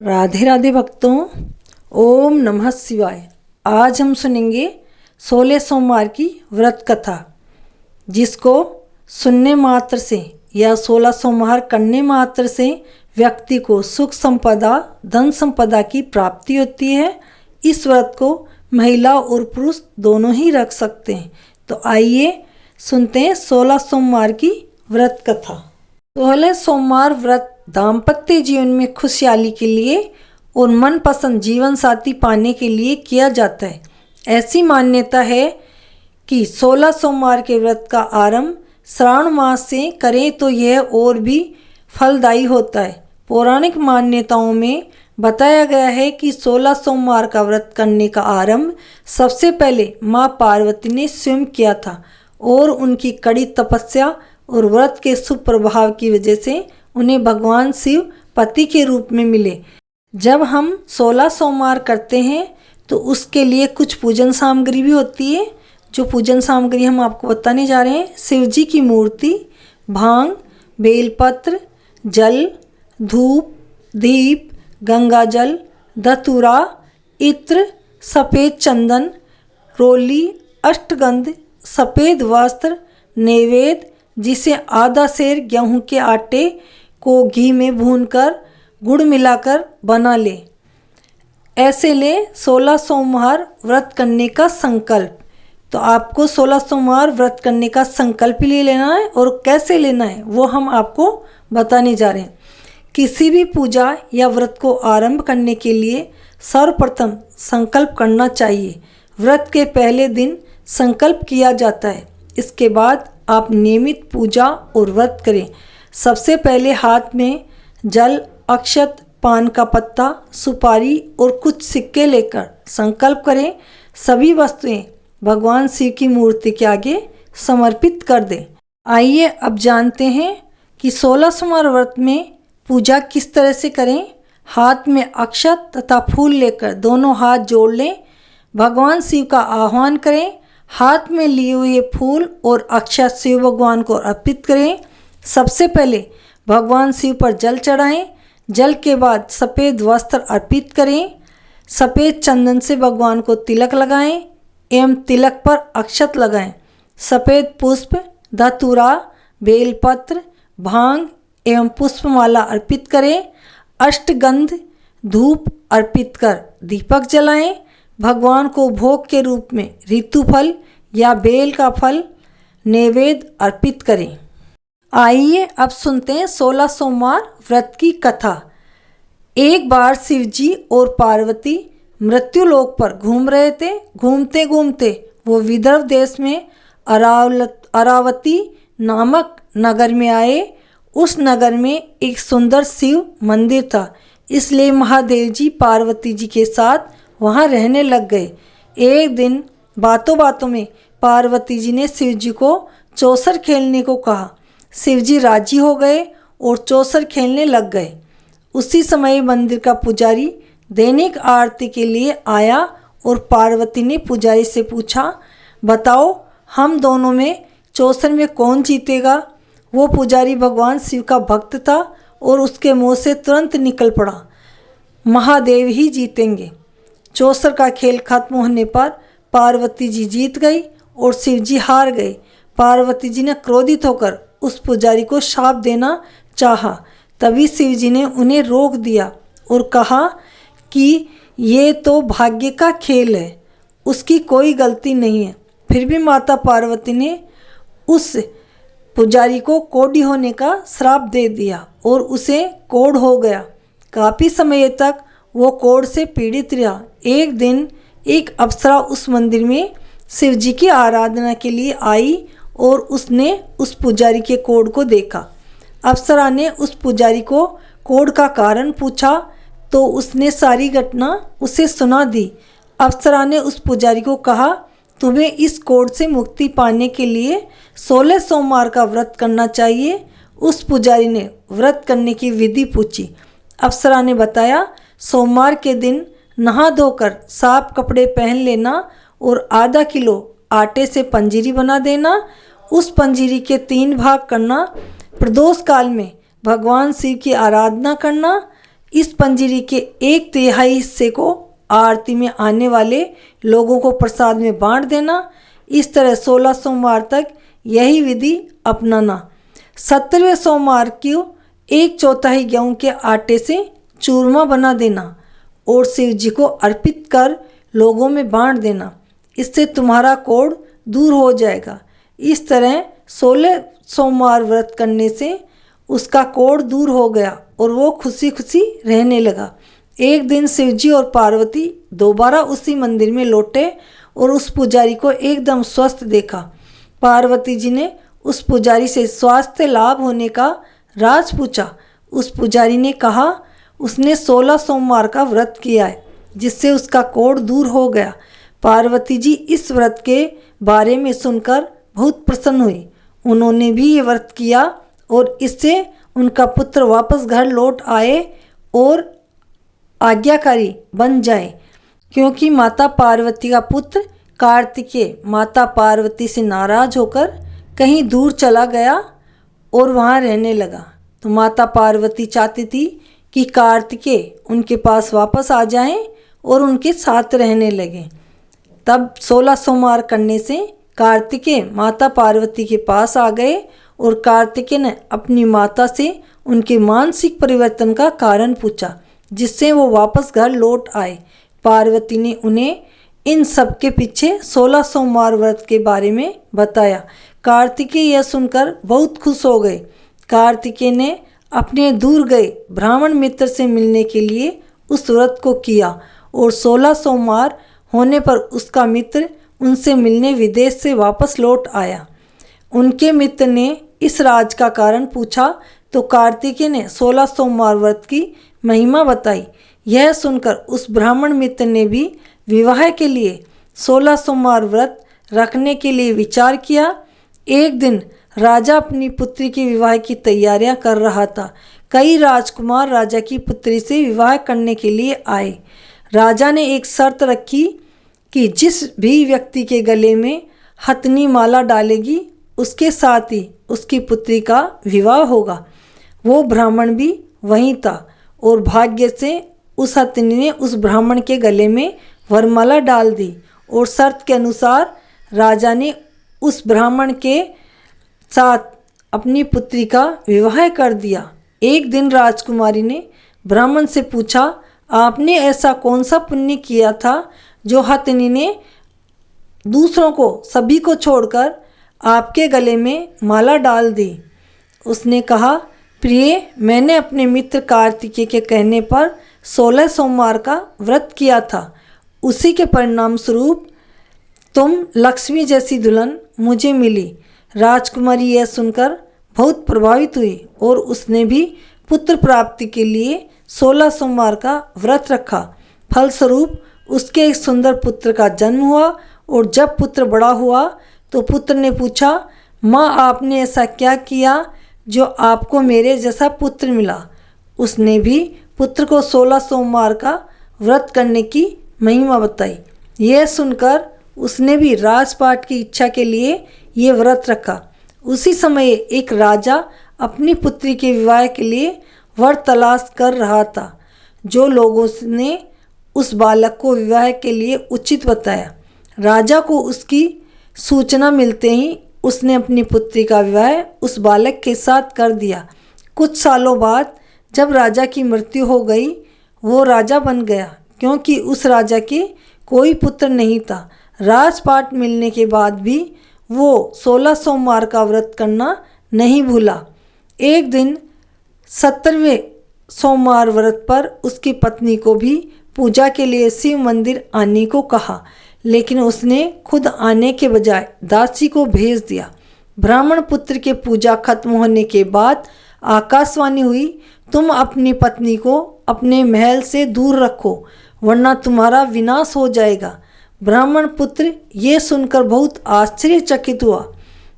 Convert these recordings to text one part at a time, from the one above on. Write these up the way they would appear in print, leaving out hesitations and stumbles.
राधे राधे भक्तों, ओम नमः शिवाय। आज हम सुनेंगे 16 सोमवार की व्रत कथा, जिसको सुनने मात्र से या 16 सोमवार करने मात्र से व्यक्ति को सुख संपदा, धन संपदा की प्राप्ति होती है। इस व्रत को महिला और पुरुष दोनों ही रख सकते हैं। तो आइए सुनते हैं 16 सोमवार की व्रत कथा। 16 सोमवार व्रत दाम्पत्य जीवन में खुशहाली के लिए और मनपसंद जीवन साथी पाने के लिए किया जाता है। ऐसी मान्यता है कि 16 सोमवार के व्रत का आरंभ श्रावण मास से करें तो यह और भी फलदायी होता है। पौराणिक मान्यताओं में बताया गया है कि 16 सोमवार का व्रत करने का आरंभ सबसे पहले माँ पार्वती ने स्वयं किया था और उनकी कड़ी तपस्या और व्रत के शुभ प्रभाव की वजह से उन्हें भगवान शिव पति के रूप में मिले। जब हम 16 सोमवार करते हैं तो उसके लिए कुछ पूजन सामग्री भी होती है। जो पूजन सामग्री हम आपको बताने जा रहे हैं: शिव जी की मूर्ति, भांग, बेलपत्र, जल, धूप, दीप, गंगा जल, धतूरा, इत्र, सफ़ेद चंदन, रोली, अष्टगंध, सफ़ेद वस्त्र, नैवेद्य जिसे आधा सेर गेहूं के आटे को घी में भूनकर गुड़ मिलाकर बना ले। ऐसे ले 16 सोमवार व्रत करने का संकल्प। तो आपको 16 सोमवार व्रत करने का संकल्प ले लेना है, और कैसे लेना है वो हम आपको बताने जा रहे हैं। किसी भी पूजा या व्रत को आरंभ करने के लिए सर्वप्रथम संकल्प करना चाहिए। व्रत के पहले दिन संकल्प किया जाता है। इसके बाद आप नियमित पूजा और व्रत करें। सबसे पहले हाथ में जल, अक्षत, पान का पत्ता, सुपारी और कुछ सिक्के लेकर संकल्प करें। सभी वस्तुएं भगवान शिव की मूर्ति के आगे समर्पित कर दें। आइए अब जानते हैं कि 16 सोमवार व्रत में पूजा किस तरह से करें। हाथ में अक्षत तथा फूल लेकर दोनों हाथ जोड़ लें। भगवान शिव का आह्वान करें। हाथ में लिए हुए फूल और अक्षत शिव भगवान को अर्पित करें। सबसे पहले भगवान शिव पर जल चढ़ाएं। जल के बाद सफ़ेद वस्त्र अर्पित करें। सफ़ेद चंदन से भगवान को तिलक लगाएं एवं तिलक पर अक्षत लगाएं। सफ़ेद पुष्प, धतूरा, बेलपत्र, भांग एवं पुष्पमाला अर्पित करें। अष्टगंध धूप अर्पित कर दीपक जलाएं। भगवान को भोग के रूप में ऋतु फल या बेल का फल नैवेद्य अर्पित करें। आइए अब सुनते हैं 16 सोमवार व्रत की कथा। एक बार शिव जी और पार्वती मृत्युलोक पर घूम रहे थे। घूमते घूमते वो विदर्भ देश में अरावती नामक नगर में आए। उस नगर में एक सुंदर शिव मंदिर था, इसलिए महादेव जी पार्वती जी के साथ वहाँ रहने लग गए। एक दिन बातों बातों में पार्वती जी ने शिव जी को चौसर खेलने को कहा। शिव जी राजी हो गए और चौसर खेलने लग गए। उसी समय मंदिर का पुजारी दैनिक आरती के लिए आया और पार्वती ने पुजारी से पूछा, बताओ हम दोनों में चौसर में कौन जीतेगा। वो पुजारी भगवान शिव का भक्त था और उसके मुँह से तुरंत निकल पड़ा, महादेव ही जीतेंगे। चौसर का खेल खत्म होने पर पार्वती जी जीत गई और शिव जी हार गए। पार्वती जी ने क्रोधित होकर उस पुजारी को शाप देना चाहा। तभी शिव जी ने उन्हें रोक दिया और कहा कि ये तो भाग्य का खेल है, उसकी कोई गलती नहीं है। फिर भी माता पार्वती ने उस पुजारी को कोढ़ी होने का श्राप दे दिया और उसे कोढ़ हो गया। काफ़ी समय तक वो कोढ़ से पीड़ित रहा। एक दिन एक अप्सरा उस मंदिर में शिव जी की आराधना के लिए आई और उसने उस पुजारी के कोढ़ को देखा। अप्सरा ने उस पुजारी को कोढ़ का कारण पूछा तो उसने सारी घटना उसे सुना दी। अप्सरा ने उस पुजारी को कहा, तुम्हें इस कोढ़ से मुक्ति पाने के लिए 16 सोमवार का व्रत करना चाहिए। उस पुजारी ने व्रत करने की विधि पूछी। अप्सरा ने बताया, सोमवार के दिन नहा धोकर साफ कपड़े पहन लेना और आधा किलो आटे से पंजीरी बना देना। उस पंजीरी के 3 भाग करना। प्रदोष काल में भगवान शिव की आराधना करना। इस पंजीरी के 1/3 हिस्से को आरती में आने वाले लोगों को प्रसाद में बांट देना। इस तरह 16 सोमवार तक यही विधि अपनाना। 17वें सोमवार को 1/4 गेहूं के आटे से चूरमा बना देना और शिव जी को अर्पित कर लोगों में बांट देना। इससे तुम्हारा कोढ़ दूर हो जाएगा। इस तरह 16 सोमवार व्रत करने से उसका कोढ़ दूर हो गया और वो खुशी खुशी रहने लगा। एक दिन शिवजी और पार्वती दोबारा उसी मंदिर में लौटे और उस पुजारी को एकदम स्वस्थ देखा। पार्वती जी ने उस पुजारी से स्वास्थ्य लाभ होने का राज पूछा। उस पुजारी ने कहा उसने 16 सोमवार का व्रत किया है जिससे उसका कोढ़ दूर हो गया। पार्वती जी इस व्रत के बारे में सुनकर बहुत प्रसन्न हुई। उन्होंने भी ये व्रत किया और इससे उनका पुत्र वापस घर लौट आए और आज्ञाकारी बन जाए, क्योंकि माता पार्वती का पुत्र कार्तिकेय माता पार्वती से नाराज होकर कहीं दूर चला गया और वहाँ रहने लगा। तो माता पार्वती चाहती थी कि कार्तिकेय उनके पास वापस आ जाएं और उनके साथ रहने लगें। तब 16 सोमवार करने से कार्तिकेय माता पार्वती के पास आ गए और कार्तिकेय ने अपनी माता से उनके मानसिक परिवर्तन का कारण पूछा, जिससे वो वापस घर लौट आए। पार्वती ने उन्हें इन सब के पीछे 16 सोमवार व्रत के बारे में बताया। कार्तिकेय यह सुनकर बहुत खुश हो गए। कार्तिकेय ने अपने दूर गए ब्राह्मण मित्र से मिलने के लिए उस व्रत को किया और 16 सोमवार होने पर उसका मित्र उनसे मिलने विदेश से वापस लौट आया। उनके मित्र ने इस राज का कारण पूछा तो कार्तिकेय ने 16 सोमवार व्रत की महिमा बताई। यह सुनकर उस ब्राह्मण मित्र ने भी विवाह के लिए 16 सोमवार व्रत रखने के लिए विचार किया। एक दिन राजा अपनी पुत्री के विवाह की तैयारियां कर रहा था। कई राजकुमार राजा की पुत्री से विवाह करने के लिए आए। राजा ने एक शर्त रखी कि जिस भी व्यक्ति के गले में हथनी माला डालेगी उसके साथ ही उसकी पुत्री का विवाह होगा। वो ब्राह्मण भी वहीं था और भाग्य से उस हथनी ने उस ब्राह्मण के गले में वरमाला डाल दी और शर्त के अनुसार राजा ने उस ब्राह्मण के साथ अपनी पुत्री का विवाह कर दिया। एक दिन राजकुमारी ने ब्राह्मण से पूछा, आपने ऐसा कौन सा पुण्य किया था जो हथनी ने दूसरों को सभी को छोड़कर आपके गले में माला डाल दी? उसने कहा, प्रिय, मैंने अपने मित्र कार्तिकेय के कहने पर 16 सोमवार का व्रत किया था। उसी के परिणाम स्वरूप तुम लक्ष्मी जैसी दुल्हन मुझे मिली। राजकुमारी यह सुनकर बहुत प्रभावित हुई और उसने भी पुत्र प्राप्ति के लिए 16 सोमवार का व्रत रखा। फलस्वरूप उसके एक सुंदर पुत्र का जन्म हुआ और जब पुत्र बड़ा हुआ तो पुत्र ने पूछा, माँ, आपने ऐसा क्या किया जो आपको मेरे जैसा पुत्र मिला? उसने भी पुत्र को 16 सोमवार का व्रत करने की महिमा बताई। यह सुनकर उसने भी राजपाट की इच्छा के लिए ये व्रत रखा। उसी समय एक राजा अपनी पुत्री के विवाह के लिए वर तलाश कर रहा था। जो लोगों ने उस बालक को विवाह के लिए उचित बताया। राजा को उसकी सूचना मिलते ही उसने अपनी पुत्री का विवाह उस बालक के साथ कर दिया। कुछ सालों बाद जब राजा की मृत्यु हो गई, वो राजा बन गया क्योंकि उस राजा के कोई पुत्र नहीं था। राजपाट मिलने के बाद भी वो 16 सोमवार का व्रत करना नहीं भूला। एक दिन 17वें सोमवार व्रत पर उसकी पत्नी को भी पूजा के लिए शिव मंदिर आने को कहा, लेकिन उसने खुद आने के बजाय दासी को भेज दिया। ब्राह्मण पुत्र के पूजा खत्म होने के बाद आकाशवाणी हुई, तुम अपनी पत्नी को अपने महल से दूर रखो वरना तुम्हारा विनाश हो जाएगा। ब्राह्मण पुत्र ये सुनकर बहुत आश्चर्यचकित हुआ।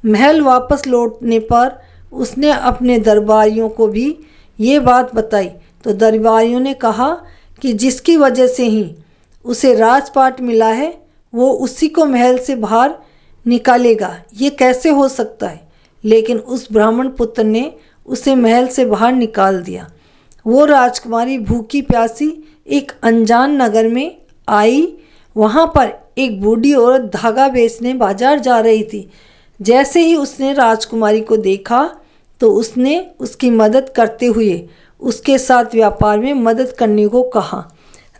महल वापस लौटने पर उसने अपने दरबारियों को भी ये बात बताई तो दरबारियों ने कहा कि जिसकी वजह से ही उसे राजपाट मिला है वो उसी को महल से बाहर निकालेगा, ये कैसे हो सकता है? लेकिन उस ब्राह्मण पुत्र ने उसे महल से बाहर निकाल दिया। वो राजकुमारी भूखी प्यासी एक अनजान नगर में आई। वहाँ पर एक बूढ़ी औरत धागा बेचने बाजार जा रही थी। जैसे ही उसने राजकुमारी को देखा तो उसने उसकी मदद करते हुए उसके साथ व्यापार में मदद करने को कहा।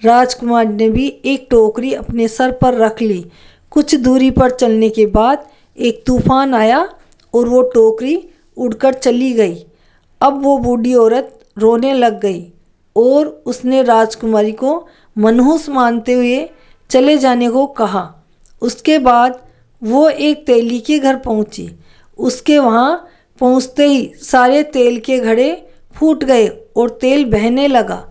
राजकुमारी ने भी एक टोकरी अपने सर पर रख ली। कुछ दूरी पर चलने के बाद एक तूफान आया और वो टोकरी उड़कर चली गई। अब वो बूढ़ी औरत रोने लग गई और उसने राजकुमारी को मनहूस मानते हुए चले जाने को कहा। उसके बाद वो एक तेली के घर पहुंची। उसके वहाँ पहुँचते ही सारे तेल के घड़े फूट गए और तेल बहने लगा।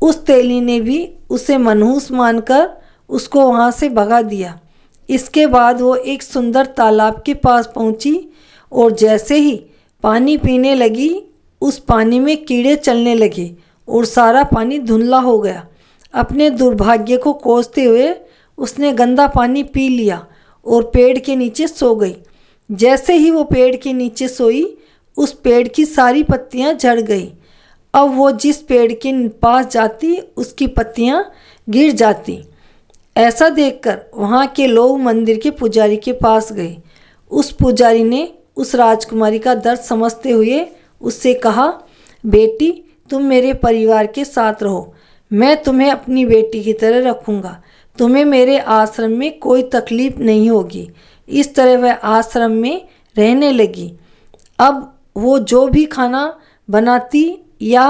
उस तेली ने भी उसे मनहूस मानकर उसको वहाँ से भगा दिया। इसके बाद वो एक सुंदर तालाब के पास पहुँची और जैसे ही पानी पीने लगी उस पानी में कीड़े चलने लगे और सारा पानी धुंधला हो गया। अपने दुर्भाग्य को कोसते हुए उसने गंदा पानी पी लिया और पेड़ के नीचे सो गई। जैसे ही वो पेड़ के नीचे सोई उस पेड़ की सारी पत्तियां झड़ गई। अब वो जिस पेड़ के पास जाती उसकी पत्तियां गिर जाती। ऐसा देखकर वहाँ के लोग मंदिर के पुजारी के पास गए। उस पुजारी ने उस राजकुमारी का दर्द समझते हुए उससे कहा, बेटी तुम मेरे परिवार के साथ रहो, मैं तुम्हें अपनी बेटी की तरह रखूँगा, तुम्हें मेरे आश्रम में कोई तकलीफ नहीं होगी। इस तरह वह आश्रम में रहने लगी। अब वो जो भी खाना बनाती या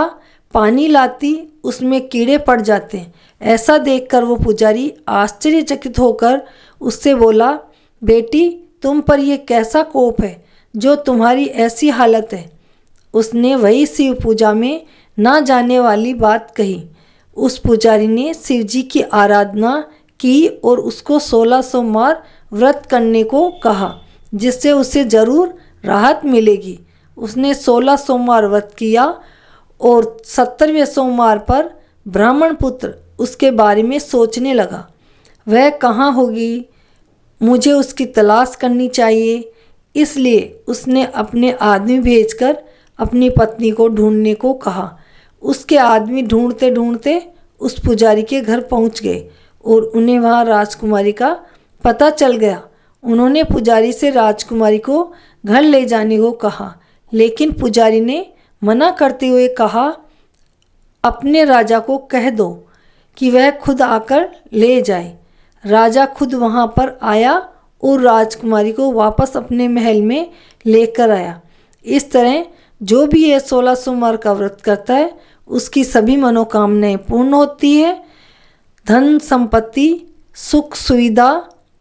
पानी लाती उसमें कीड़े पड़ जाते। ऐसा देखकर वो पुजारी आश्चर्यचकित होकर उससे बोला, बेटी तुम पर यह कैसा कोप है जो तुम्हारी ऐसी हालत है। उसने वही शिव पूजा में ना जाने वाली बात कही। उस पुजारी ने शिव जी की आराधना की और उसको 16 सोमवार व्रत करने को कहा, जिससे उसे ज़रूर राहत मिलेगी। उसने 16 सोमवार व्रत किया और 70वें सोमवार पर ब्राह्मण पुत्र उसके बारे में सोचने लगा, वह कहाँ होगी, मुझे उसकी तलाश करनी चाहिए। इसलिए उसने अपने आदमी भेजकर अपनी पत्नी को ढूंढने को कहा। उसके आदमी ढूंढते ढूंढते उस पुजारी के घर पहुंच गए और उन्हें वहां राजकुमारी का पता चल गया। उन्होंने पुजारी से राजकुमारी को घर ले जाने को कहा, लेकिन पुजारी ने मना करते हुए कहा, अपने राजा को कह दो कि वह खुद आकर ले जाए। राजा खुद वहां पर आया और राजकुमारी को वापस अपने महल में लेकर आया। इस तरह जो भी ये 16 सोमवार का व्रत करता है उसकी सभी मनोकामनाएं पूर्ण होती है। धन संपत्ति, सुख सुविधा,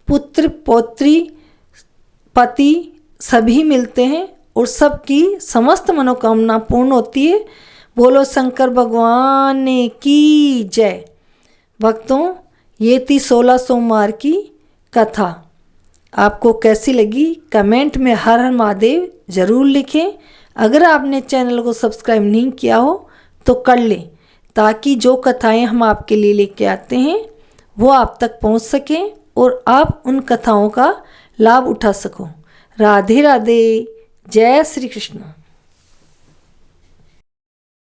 पुत्र पौत्री, पति सभी मिलते हैं और सबकी समस्त मनोकामना पूर्ण होती है। बोलो शंकर भगवान की जय। भक्तों, ये थी 16 सोमवार की कथा। आपको कैसी लगी कमेंट में हर हर महादेव ज़रूर लिखें। अगर आपने चैनल को सब्सक्राइब नहीं किया हो तो कर लें, ताकि जो कथाएं हम आपके लिए लेके आते हैं वो आप तक पहुंच सकें और आप उन कथाओं का लाभ उठा सको। राधे राधे, जय श्री कृष्ण।